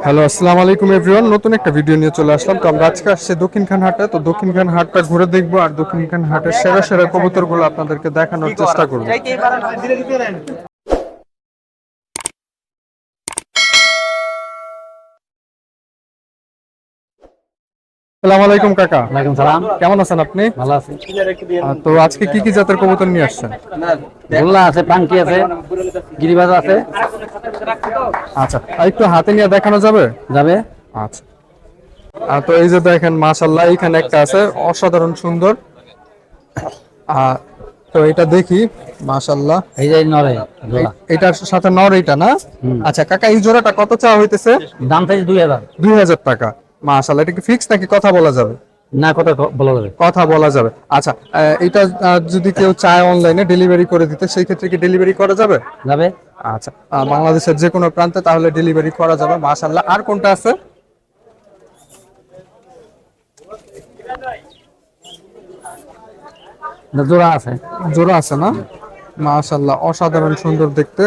Hello, আসসালামু আলাইকুম everyone. নতুন একটা ভিডিও নিয়ে চলে আসলাম। তো আমরা আজকে আসছি দক্ষিণখান হাটে। তো দক্ষিণখান হাটটা ঘুরে দেখবো আর দক্ষিণখান হাটের সেরা সেরা কবুতরগুলো আপনাদেরকে দেখানোর চেষ্টা করবো। আসসালামু আলাইকুম কাকা। ওয়ালাইকুম সালাম। কেমন আছেন আপনি? ভালো আছি। তো আজকে কি কি জাতের কবুতর নিয়ে আসছেন? গোল্লা আছে, পাঙ্কি আছে, গিরিবাজ আছে। আচ্ছা, আর একটু হাতে নিয়ে দেখানো যাবে? যাবে। আচ্ছা। তো এই যে দেখেন, মাশাআল্লাহ, এখানে একটা আছে অসাধারণ সুন্দর। তো এটা দেখি, মাশাআল্লাহ। এই যে নরে জোড়া। এটার সাথে নর এটা না? আচ্ছা কাকা, এই জোড়াটা কত চাওয়া হইতেছে? দাম চাইছে 2000। 2000 টাকা। মাশাআল্লাহ, এটা কি ফিক্স নাকি কথা বলা যাবে? না, কত বলা যাবে? কথা বলা যাবে। আচ্ছা, এটা যদি কেউ চায় অনলাইনে ডেলিভারি করে দিতে, সেই ক্ষেত্রে কি ডেলিভারি করা যাবে? যাবে। আচ্ছা, বাংলাদেশের যে কোনো প্রান্তে তাহলে ডেলিভারি করা যাবে। মাশাআল্লাহ। আর কোনটা আছে? জোড়া আছে। জোড়া আছে না? মাশাআল্লাহ, অসাধারণ সুন্দর দেখতে।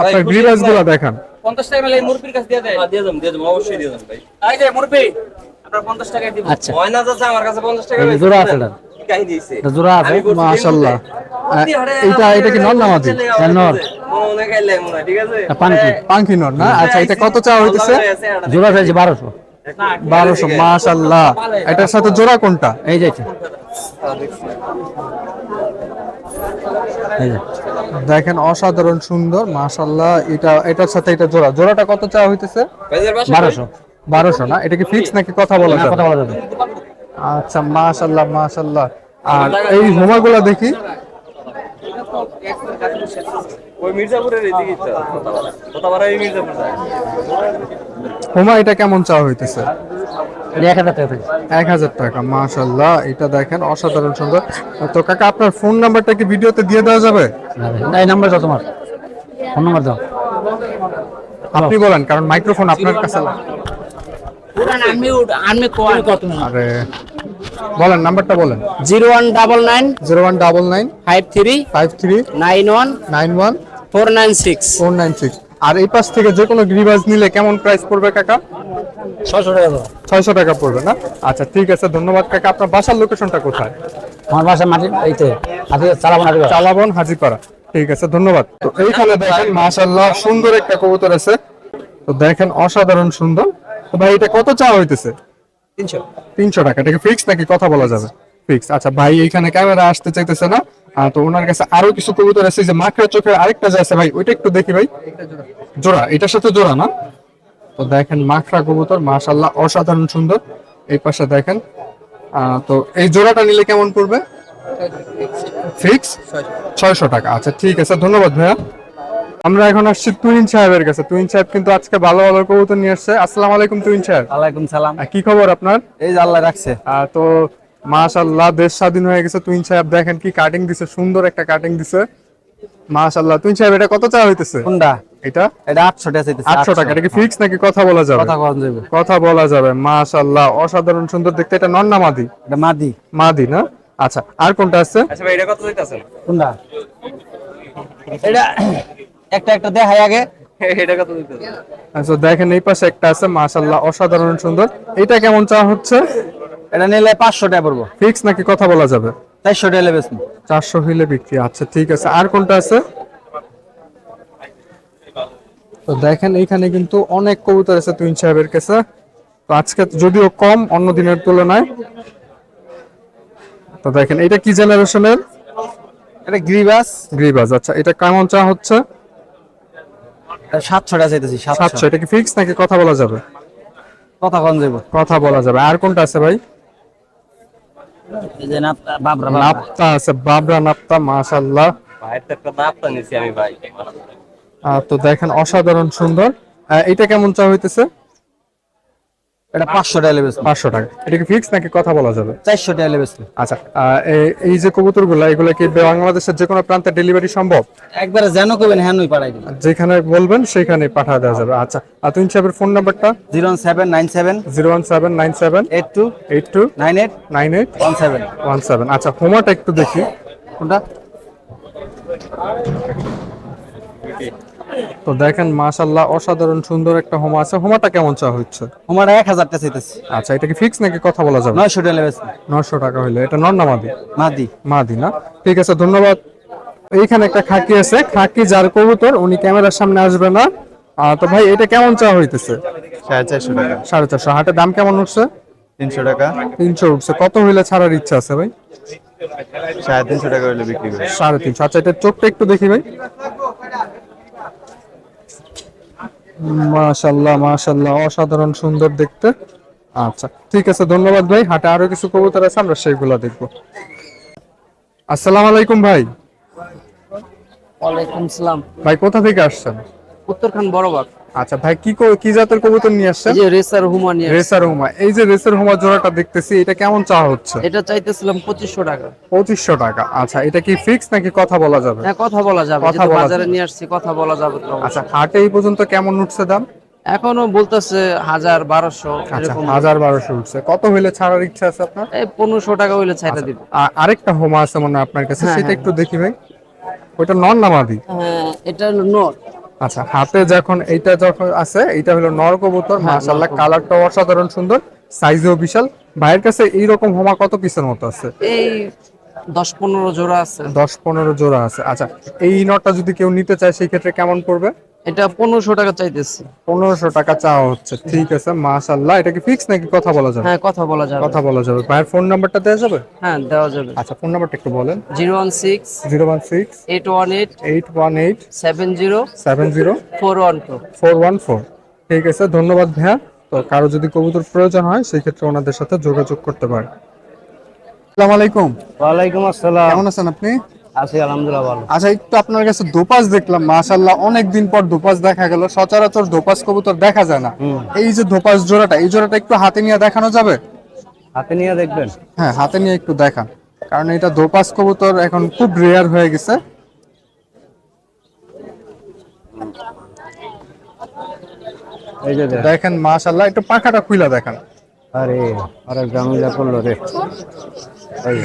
আপনার গ্রিবাস গুলো দেখান। 50 টাকা মেলে মুরপির কাছে দিয়ে দেয়। দিয়ে দেব অবশ্যই দিয়ে দেব ভাই। এই যে মুরপি আপনার 50 টাকা দিব। আচ্ছা, হয় না চাচা, আমার কাছে 50 টাকা জোড়া আছে। কাই দিয়েছে জোড়া আছে। মাশাআল্লাহ। এটা কি নর না মাদি? নর। মনে গাইলে মনে, ঠিক আছে? পাঙ্কি। পাঙ্কি নর না? আচ্ছা, এটা কত চাওয়া হইতেছে? জোড়া চাইছে 1200। 1200। মাশাআল্লাহ। এটার সাথে জোড়া কোনটা? এই যে এটা। এই যে দেখেন, অসাধারণ সুন্দর। মাশাআল্লাহ। এটার সাথে এটা জোড়াটা কত চাওয়া হইতেছে? 1200। 1200 না? এটা কি ফিক্স নাকি কথা বলা না, যাবে? কথা বলা যাবে। আচ্ছা, মাশাআল্লাহ মাশাআল্লাহ। আর এই হোমাগুলা দেখি। ওই মির্জাপুরের এদিকে তো তোতাবাড়া এই মির্জাপুর যায়। হোমা এটা কেমন চাওয়া হইতেছে? 1000 টাকা। 1000 টাকা। মাশাআল্লাহ, এটা দেখেন অসাধারণ সুন্দর। তো কাকা, আপনার ফোন নাম্বারটা কি ভিডিওতে দিয়ে দেওয়া যাবে? এই নাম্বার দাও, তোমার ফোন নাম্বার দাও। আপনি বলেন, কারণ মাইক্রোফোন আপনার কাছে। আরে বলেন, নাম্বারটা বলেন। 0199 0199 53 53 91 91 496 496। আর এই পাশ থেকে যে কোনো গ্রিবাজ নিলে কেমন প্রাইস পড়বে কাকা? 600 টাকা দাও। 600 টাকা পড়বে না? আচ্ছা, ঠিক আছে, ধন্যবাদ কাকা। আপনার বাসার লোকেশনটা কোথায়? আমার বাসা মাটি এইতে চালাবন, হাজিপাড়া। ঠিক আছে, ধন্যবাদ। তো এইখানে দেখেন, মাশাআল্লাহ, সুন্দর একটা কবুতর আছে। তো দেখেন, অসাধারণ সুন্দর। তো ভাই, এটা কত চাওয়া হইতেছে? 300 টাকা। এটা কি ফিক্স নাকি কথা বলা যাবে? ফিক্স। আচ্ছা ভাই, এইখানে ক্যামেরা আসতে চাইতেছে না। তো ওনার কাছে আরো কিছু কবুতর আছে, যে মাকড়া চোখের আরেকটা যে আছে ভাই, ওইটা একটু দেখি ভাই। জোড়া, এটার সাথে জোড়া না? তো দেখেন, মাকড়া কবুতর, মাশাআল্লাহ, অসাধারণ সুন্দর। এই পাশে দেখেন। তো এই জোড়াটা নিলে কেমন পড়বে? ফিক্স 600 টাকা। আচ্ছা, ঠিক আছে, ধন্যবাদ ভাইয়া। আমরা এখন আসছি তুহিন সাহেবের কাছে। তুহিন সাহেব কিন্তু আজকে ভালো ভালো কবুতর নিয়ে আসছে। আসসালামু আলাইকুম তুহিন সাহেব। ওয়ালাইকুম সালাম। কি খবর আপনার? এই যে আল্লাহ রাখছে। তো মাশাআল্লাহ, দেশ স্বাধীন হয়ে গেছে। তুহিন সাহেব দেখেন কি কাটিং দিছে, সুন্দর একটা কাটিং দিছে। মাশাআল্লাহ। তুহিন সাহেব, এটা কত চাওয়া হইতেছে? কোনটা? এটা 800 টাকা চাইতেছে। 800 টাকা। এটা কি ফিক্স নাকি কথা বলা যাবে? কথা কোন যাবে? কথা বলা যাবে। মাশাআল্লাহ, অসাধারণ সুন্দর দেখতে। এটা নর না মাদি? এটা মাদি। মাদি না? আচ্ছা, আর কোনটা আছে? আচ্ছা ভাই, এটা কত যাইতাছেন? কোনটা? এটা একটা একটা দেখাই আগে। এটা কত যাইতাছে? আচ্ছা, দেখেন এই পাশে একটা আছে। মাশাআল্লাহ, অসাধারণ সুন্দর। এটা কেমন চাওয়া হচ্ছে? এটা নিলে 500 টাকা পড়বো। ফিক্স নাকি কথা বলা যাবে? 400 টাকা লেবেছি। 400 হইলে বিক্রি। আচ্ছা, ঠিক আছে। আর কোনটা আছে? তো দেখেন, এইখানে কিন্তু অনেক কবুতর আছে তুহিন সাহেবের কাছে। তো আজকে যদিও কম অন্য দিনের তুলনায়। তো দেখেন, এটা কি জেনারেশনের? এটা গ্রিবাস। গ্রিবাজ। আচ্ছা, এটা কেমন চা হচ্ছে? 700 টাকা চাইতেছি। 700। এটা কি ফিক্স নাকি কথা বলা যাবে? কথা কোন যাবে? কথা বলা যাবে। আর কোনটা আছে ভাই? এই যে বাবরা নাপ্তা আছে, বাবরা নাপ্তা। মাশাআল্লাহ। ভাইয়ের তো একটা নাপটা নিছি আমি ভাই। তো দেখেন, অসাধারণ সুন্দর। এটা কেমন চা হইতেছে? এটা 500 টাকা লেবেছি। 500 টাকা। এটা কি ফিক্স নাকি কথা বলা যাবে? 400 টাকা লেবেছি। আচ্ছা, এই যে কবুতরগুলো, এগুলো কি বাংলাদেশের যে কোনো প্রান্তে ডেলিভারি সম্ভব? একবারে যেন কইবেন হ্যাঁ নই পাঠাই দিন। যেখানে বলবেন সেখানে পাঠিয়ে দেওয়া যাবে। আচ্ছা, আর তুহিন সাহেবের ফোন নাম্বারটা? 01797 01797 82 82 98 98 17। 17। আচ্ছা, হোমাটা একটু দেখি। কোনটা? তো দেখেন মাশাআল্লাহ অসাধারণ সুন্দর একটা হোমা আছে। হোমাটা কেমন চা হচ্ছে? আমার 1000 টাকা চাইতেছি। আচ্ছা, এটা কি ফিক্স নাকি কথা বলা যাবে? 900 টাকা লেগেছে। 900 টাকা হইলে এটা নর না মাদি? মাদি। মাদি না, ঠিক আছে ধন্যবাদ। এইখানে একটা খাকি আছে, খাকি যার কবুতর, উনি ক্যামেরার সামনে আসবে না। তো ভাই এটা কেমন চা হইতেছে? 450 টাকা। 450। হাটের দাম কেমন উঠছে? 300 টাকা। 300 উঠছে। কত হইলে ছাড়ার ইচ্ছা আছে ভাই? 350 টাকা হলে বিক্রি করে। 350। আচ্ছা, এটা চোখটা একটু দেখি ভাই। মাশাআল্লাহ মাশাআল্লাহ অসাধারণ সুন্দর দেখতে। আচ্ছা ঠিক আছে ধন্যবাদ ভাই। হাটে আরো কিছু কবুতর আছে, আমরা সেইগুলা দেখবো। আসসালামু আলাইকুম ভাই। ওয়ালাইকুম সালাম। ভাই কোথা থেকে আসছেন? উত্তরখান বড়বাগ। আচ্ছা ভাই, কি জাতের কবুতর নিয়ে আসছেন? এই যে রেসার হুমা নিয়ে আসছি। রেসার হুমা। এই যে রেসার হুমা জোড়াটা দেখতেছি, এটা কেমন চা হচ্ছে? এটা চাইতেছিলাম 2500 টাকা। 2500 টাকা। আচ্ছা, এটা কি ফিক্স নাকি কথা বলা যাবে? হ্যাঁ, কথা বলা যাবে, কথা যেহেতু বলা বাজারে যাবে। নিয়ে আসছি, কথা বলা যাবে তো। আচ্ছা, হাটে এই পর্যন্ত কেমন উঠছে দাম? এখনো বলতেছে 1000 1200 আচ্ছা, এরকম। 1000-1200 উঠছে। কত হইলে ছাড়ার ইচ্ছা আছে আপনার? এই 1500 টাকা হইলে ছাইটা দিব। আরেকটা হোমা আছে মনে হয় আপনার কাছে, হ্যাঁ, সেটা হ্যাঁ। একটু দেখি ভাই। ওইটা নর না মাদি? হ্যাঁ, এটা হলো নর। আচ্ছা, হাতে যখন আছে, এটা হলো নর কবুতর। হ্যাঁ, মাশাআল্লাহ নর কবুতর। কালারটা অসাধারণ সুন্দর, সাইজও বিশাল। ভাইয়ের কাছে এইরকম হোমা কত পিসের মতো আছে? এই 10-15 জোড়া আছে। 10-15 জোড়া আছে। আচ্ছা, এই নটটা যদি কেউ নিতে চায় সেই ক্ষেত্রে কেমন পড়বে? এটা 1500 টাকা চাইতেছি। 1500 টাকা চাওয়া হচ্ছে, ঠিক আছে মাশাআল্লাহ। এটা কি ফিক্স নাকি কথা বলা যাবে? হ্যাঁ, কথা বলা যাবে। কথা বলা যাবে। ভাইয়ের ফোন নাম্বারটা দেওয়া যাবে? হ্যাঁ, দেওয়া যাবে। আচ্ছা, ফোন নাম্বারটা একটু বলেন। 016 016 818 818 70 70 412। 414। ঠিক আছে ধন্যবাদ ভাইয়া। তো কারো যদি কবুতর প্রয়োজন হয় সেই ক্ষেত্রে ওনাদের সাথে যোগাযোগ করতে পারে। আসসালামু আলাইকুম। ওয়ালাইকুম আসসালাম। কেমন আছেন আপনি? আছি আলহামদুলিল্লাহ ভালো। আচ্ছা, একটু আপনার কাছে দোপাস দেখলাম, মাশাআল্লাহ অনেকদিন পর দোপাস দেখা গেল। সচরাচর দোপাস কবুতর দেখা যায় না। এই যে দোপাস জোড়াটা, এই জোড়াটা একটু হাতে নিয়ে দেখানো যাবে? হাতে নিয়ে দেখবেন। হ্যাঁ, হাতে নিয়ে একটু দেখান, কারণ এটা দোপাস কবুতর এখন খুব রেয়ার হয়ে গেছে। এই যে দেখ। দেখেন মাশাআল্লাহ, একটু পাখাটা খুইলা দেখান। আরে আরে জামিলা করলো রে। এই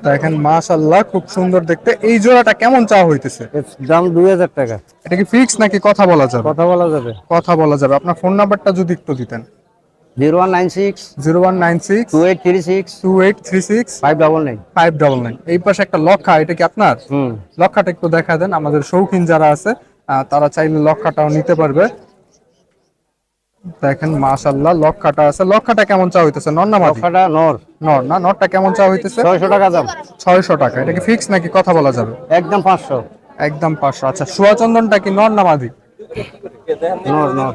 দেখেন মাশাআল্লাহ খুব সুন্দর দেখতে। এই জোড়াটা কেমন চা হইতেছে? এর দাম 2000 টাকা। এটা কি ফিক্স নাকি কথা বলা যাবে? কথা বলা যাবে। কথা বলা যাবে। আপনার ফোন নাম্বারটা যদি একটু দিতেন। 0196 0196 2836 2836 599। 599। এই পাশে একটা লক্ষা, এটা কি আপনার? লক্ষাটা একটু দেখা দেন। আমাদের শৌখিন যারা আছে তারা চাইলে লক্ষাটাও নিতে পারবে। দেখেন মাশাআল্লাহ লক্ষাটা আছে। লক্ষাটা কেমন চা হইতেছে? নর না মাদি? টাকাটা নর। নর না? নরটা কেমন চা হইতেছে? 600 টাকা দাম। 600 টাকা। এটা কি ফিক্স নাকি কথা বলা যাবে? একদম 500। একদম 500। আচ্ছা, সুয়াচন্দনটা কি নর না মাদি? নর নর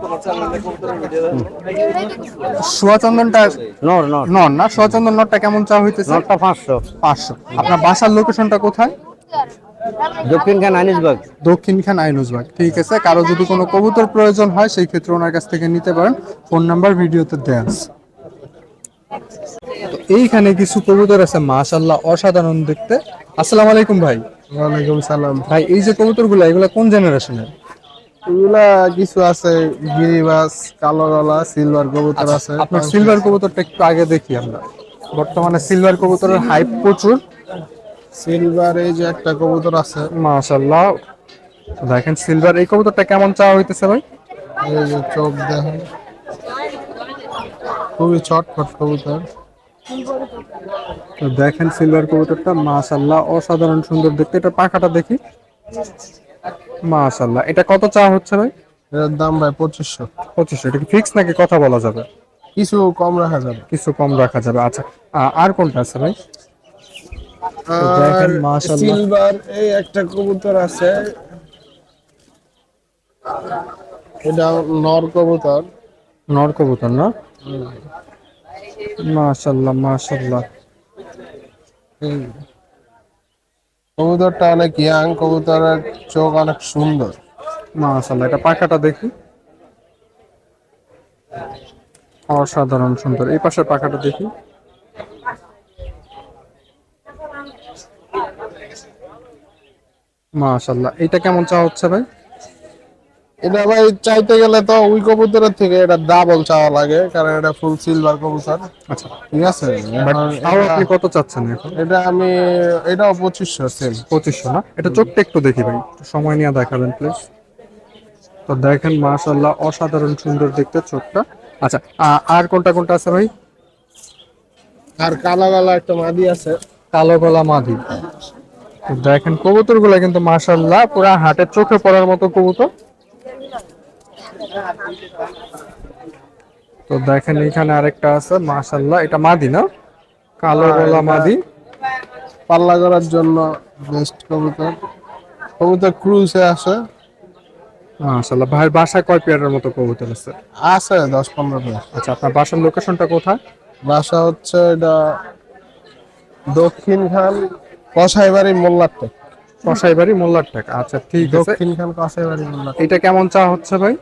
সুয়াচন্দনটা নর নর। নর না? সুয়াচন্দন নরটা কেমন চা হইতেছে? নরটা 500। 500। আপনার বাসার লোকেশনটা কোথায়? দক্ষিণ খান আনিসবাগ। দক্ষিণ খান আইনুজবাগ। ঠিক আছে, কারো যদি কোনো কবুতর প্রয়োজন হয় সেই ক্ষেত্রে ওনার কাছ থেকে নিতে পারেন। ফোন নাম্বার ভিডিওতে দেওয়া আছে। তো এইখানে কিছু কবুতর আছে মাশাআল্লাহ অসাধারণ দেখতে। আসসালামু আলাইকুম ভাই। ওয়ালাইকুম সালাম। ভাই, এই যে কবুতরগুলো, এগুলো কোন জেনারেশনের? এগুলা কিছু আছে গিরিবাস, কালো গলা, সিলভার কবুতর আছে। আপনার সিলভার কবুতরটা একটু আগে দেখি আমরা। বর্তমানে সিলভার কবুতরের হাইপ প্রচুর। সিলভার এই যে একটা কবুতর আছে, মাশাআল্লাহ দেখেন সিলভার। এই কবুতরটা কেমন চাওয়া হইতেছে ভাই? এই যে চোখ দেখেন, খুবই ছটফট কবুতর। তো দেখেন সিলভার কবুতরটা মাশাআল্লাহ অসাধারণ সুন্দর দেখতে। এটা পাখাটা দেখি। মাশাআল্লাহ, এটা কত চাওয়া হচ্ছে ভাই? এর দাম ভাই 2500। 2500। এটা কি ফিক্স নাকি কথা বলা যাবে? কিছু কম রাখা যাবে। কিছু কম রাখা যাবে। আচ্ছা, আর কোনটা আছে ভাই? তো দেখেন মাশাআল্লাহ সিলভার এই একটা কবুতর আছে, এটা নর কবুতর। নর কবুতর না? মাশাআল্লাহ মাশাআল্লাহ। কবুতরটা অনেক ইয়াং, কবুতরের চোখ অনেক সুন্দর। মাশাআল্লাহ, এটা পাখাটা দেখি। অসাধারণ সুন্দর। এই পাশের পাখাটা দেখি। মাশাআল্লাহ, এটা কেমন চা হচ্ছে ভাই? এটা ভাই চাইতে গেলে তো ওই কবুতরের থেকে এটা ডাবল চাওয়া লাগে, কারণ এটা ফুল সিলভার কবুতর। আচ্ছা, ঠিক আছে, বাট এখন তাও আপনি কত চাচ্ছেন এখন? এটা আমি এটাও 2500 সেম। 2500 না? এটা চোখটা একটু দেখি ভাই, একটু সময় নিয়ে দেখাবেন প্লিজ। তো দেখেন মাশাআল্লাহ অসাধারণ সুন্দর দেখতে চোখটা। আচ্ছা আর কোনটা কোনটা আছে ভাই? আর কালা কালা একটা মাদি আছে। কালো গলা মাদি। তো দেখেন কবুতর গুলা কিন্তু মাশাআল্লাহ পুরা হাটের চোখে পড়ার মতো কবুতর। তো দেখেন এখানে আরেকটা আছে মাশাআল্লাহ, এটা মাদি না? কালো গলা মাদি। পাল্লা করার জন্য বেস্ট কবুতর। কবুতর ক্রুজে আছে। মাশাআল্লাহ ভাইয়ের বাসায় কয় পেয়ারের মতো কবুতর আছে? আছে 10-15 পিস। আচ্ছা আপনার বাসার লোকেশনটা কোথায়? বাসা হচ্ছে এটা দক্ষিণ খান কসাইবাড়ি মোল্লারটেক। কসাইবাড়ি মোল্লারটেক। আচ্ছা ঠিক আছে। দক্ষিণ খান কসাইবাড়ি মোল্লারটেক। এটা কেমন চা হচ্ছে ভাই?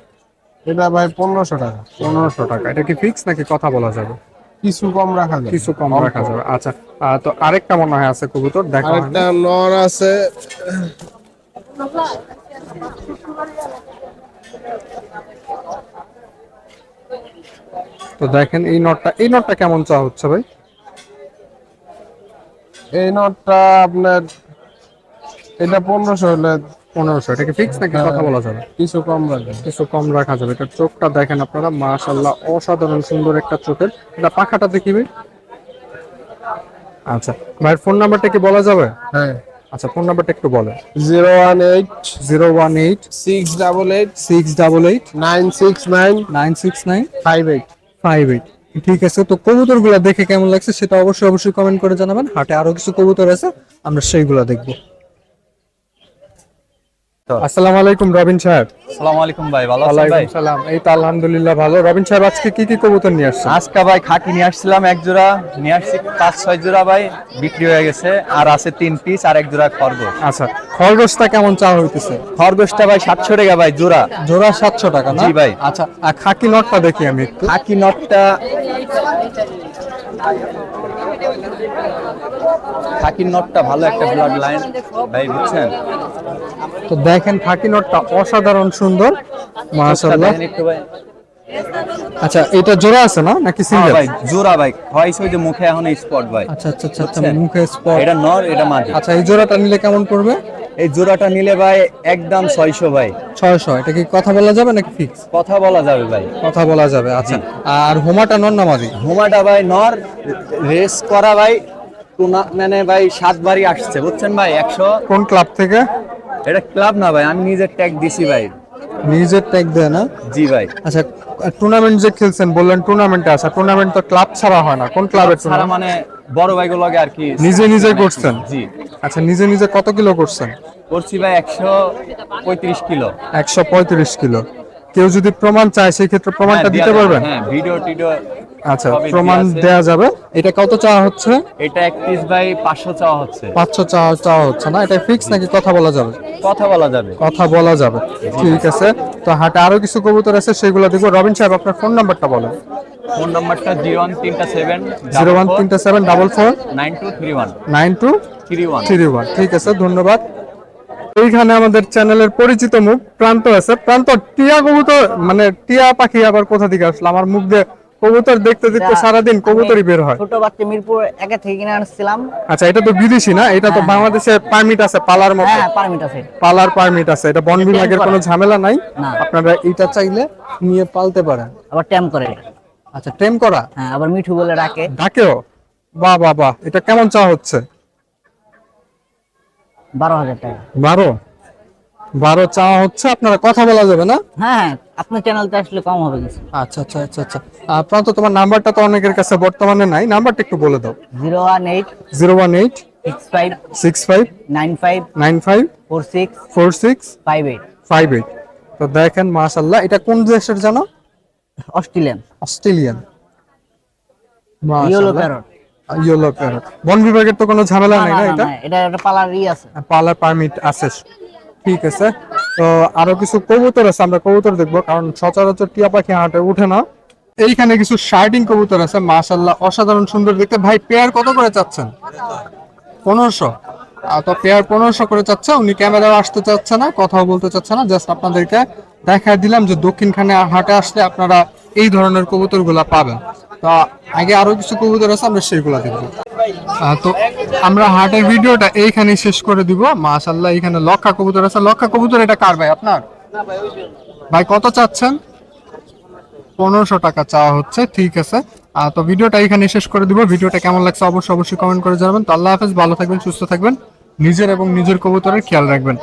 এটা ভাই 1500 টাকা। 1500 টাকা। এটা কি ফিক্স নাকি কথা বলা যাবে? কিছু কম রাখা যায়। কিছু কম রাখা যাবে। আচ্ছা তো আরেকটা মনে হয় আছে কবুতর, দেখা আরেকটা নর আছে। তো দেখেন এই নটটা কেমন চা হচ্ছে ভাই? এই নটটা আপনার এটা 1500 হলে 1500। এটা কি ফিক্স নাকি কথা বলা যাবে? কিছু কম রাখবে। কিছু কম রাখা যাবে। এটার চোখটা দেখেন আপনারা, মাশাআল্লাহ অসাধারণ সুন্দর একটা চোখের। এটা পাখাটা দেখিবে। আচ্ছা ভাইয়ের ফোন নাম্বারটা কি বলা যাবে? হ্যাঁ। আচ্ছা ফোন নাম্বারটা একটু বলেন। 018 018 688 688 969 969 58। 58। ঠিক আছে, তো কবুতরগুলো দেখে কেমন লাগছে সেটা অবশ্যই কমেন্ট করে জানাবেন। হাটে আরো কিছু কবুতর আছে, আমরা সেইগুলো দেখবো। আসসালামু আলাইকুম রবিন সাহেব। আসসালামু আলাইকুম ভাই, ভালো আছেন ভাই? ওয়ালাইকুম সালাম। এই তো আলহামদুলিল্লাহ ভালো। রবিন সাহেব আজকে কি কি কবুতর নিয়ে আসছেন? আজকে ভাই খাকি নিয়ে আসছিলাম এক জোড়া, নিয়ে আসছি 5-6 জোড়া ভাই, বিক্রি হয়ে গেছে। আর আছে 3 পিস আর এক জোড়া খরগোশ। আচ্ছা খরগোশটা কেমন চা হইতেছে? খরগোশটা ভাই 700 টাকা ভাই জোড়া। জোড়া 700 টাকা না? জি ভাই। আচ্ছা আর খাকি নটটা দেখি আমি একটু। খাকি নটটা, খাকি নটটা ভালো একটা ব্লাড লাইন ভাই, বুঝছেন? তো দেখেন খাকি নটটা অসাধারণ সুন্দর মাশাআল্লাহ। দেখেন একটু ভাই। আচ্ছা এটা জোড়া আছে না নাকি হ্যাঁ সিঙ্গেল? ভাই জোড়া ভাই, হয়ছে ওই যে মুখে এখন স্পট ভাই। আচ্ছা আচ্ছা আচ্ছা আচ্ছা, বুঝছেন? মুখে স্পট। এটা নর, এটা মাদি। আচ্ছা এই জোড়াটা নিলে কেমন পড়বে? এই জোড়াটা নিলে ভাই একদম 600 ভাই। 600। এটা কি কথা বলা যাবে নাকি ফিক্স? কথা বলা যাবে ভাই। কথা বলা যাবে। আচ্ছা আর হোমাটা নর না মাদি? হুমাটা ভাই নর, রেস করা ভাই, টুর্নামেন্টে ভাই 7 বারই আসছে, বুঝছেন ভাই। 100। কোন ক্লাব থেকে? এটা ক্লাব না ভাই, আমি নিজের ট্যাগ দিছি ভাই। নিজের ট্যাগ দেয় না? জি ভাই। আচ্ছা টুর্নামেন্ট যে খেলছেন বললেন টুর্নামেন্টে আছে, টুর্নামেন্ট তো ক্লাব ছাড়া হয় না, কোন ক্লাবের সারা টুর্নামেন্ট? মানে বড় ভাইগুলোকে আর কি নিজে করছেন? জি আচ্ছা নিজে কত কিলো করছেন? করছি ভাই 135 কিলো। 135 কিলো। কেউ যদি প্রমাণ চায় সেই ক্ষেত্রে প্রমাণটা হ্যাঁ, দিতে দেয়া যাবে। পারবেন? হ্যাঁ ভিডিও টিডিও। আচ্ছা সবই প্রমাণ দেয়া আছে। দেয়া যাবে। এটা কত চাওয়া হচ্ছে? এটা এক পিস ভাই 500 চাওয়া হচ্ছে। 500 চাওয়া হচ্ছে না? এটা ফিক্স নাকি কথা বলা যাবে? কথা বলা যাবে। কথা বলা যাবে। ঠিক আছে, তো হাটে আরো কিছু কবুতর আছে সেগুলো দেখবো। রবিন সাহেব আপনার ফোন নাম্বারটা বলেন। ফোন নাম্বারটা 01337 01374 9231 9231। 31। ঠিক আছে ধন্যবাদ। এইখানে আমাদের চ্যানেলের পরিচিত মুখ প্রান্ত আছে। প্রান্ত, টিয়া কবুতর মানে টিয়া পাখি আবার কোথা থেকে আসলো? আমার মুখ দিয়ে কবুতর দেখতে দেখতে সারাদিন কবুতরই বের হয়। ছোট বাচ্চা মিরপুর 1 থেকে কিনে আনছিলাম। আচ্ছা এটা তো বিদেশি না? এটা তো বাংলাদেশে পারমিট আছে পালার মতো? হ্যাঁ পারমিট আছে। পালার পারমিট আছে। এটা বন বিভাগের কোনো ঝামেলা নাই? না। আপনারা এটা চাইলে নিয়ে পালতে পারেন। আবার ট্যাম করে। আচ্ছা টেম করা? হ্যাঁ আবার মিঠু বলে ডাকে। ডাকেও? বাহ বাহ বাহ। এটা কেমন চা হচ্ছে? 12,000 টাকা। 12 চাওয়া হচ্ছে। আপনারা কথা বলা যাবে না? হ্যাঁ আপনার চ্যানেলতে আসলে কম হবে কিছু। আচ্ছা আচ্ছা আচ্ছা আচ্ছা। প্রান্ত তোমার নাম্বারটা তো অনেকের কাছে বর্তমানে নাই, নাম্বারটা একটু বলে দাও। 018 018 65 65 95 95 46 46 58। 58। তো দেখেন মাশাআল্লাহ, এটা কোন দেশের জানো? Australian Australian. Yellow parrot. Yellow parrot. বন বিভাগের তো কোনো ঝামেলা নাই না? এটা এটা একটা পালারই আছে। পালার পারমিট আছে। ঠিক আছে, তো আরো কিছু কবুতর আছে, আমরা কবুতর দেখবো কারণ সচরাচর টিয়া পাখি হাটে উঠে না। এইখানে কিছু শার্টিং কবুতর আছে মাশাআল্লাহ অসাধারণ সুন্দর দেখতে। ভাই পেয়ার কত করে চাচ্ছেন? 1500। তো পেয়ার 1500 করে চাচ্ছে। উনি ক্যামেরাও আসতে চাচ্ছে না, কথাও বলতে চাচ্ছে না, জাস্ট আপনাদেরকে দেখা দিলাম যে দক্ষিণখানে হাটে আসলে আপনারা এই ধরনের কবুতরগুলা পাবেন। তো আগে আরো কিছু কবুতর আছে, আমরা সেইগুলা দেখবো। তো আমরা হাটের ভিডিওটা এইখানে শেষ করে দিব। মাশাআল্লাহ এখানে লক্ষা কবুতর আছে। লক্ষা কবুতর এটা কার ভাই আপনার? ভাই কত চাচ্ছেন? 1500 টাকা চাওয়া হচ্ছে, ঠিক আছে। তো ভিডিওটা এখানে শেষ করে দিব। ভিডিওটা কেমন লাগছে অবশ্যই কমেন্ট করে জানাবেন। তো আল্লাহ হাফেজ, ভালো থাকবেন, সুস্থ থাকবেন, নিজের এবং নিজের কবুতরের খেয়াল রাখবেন।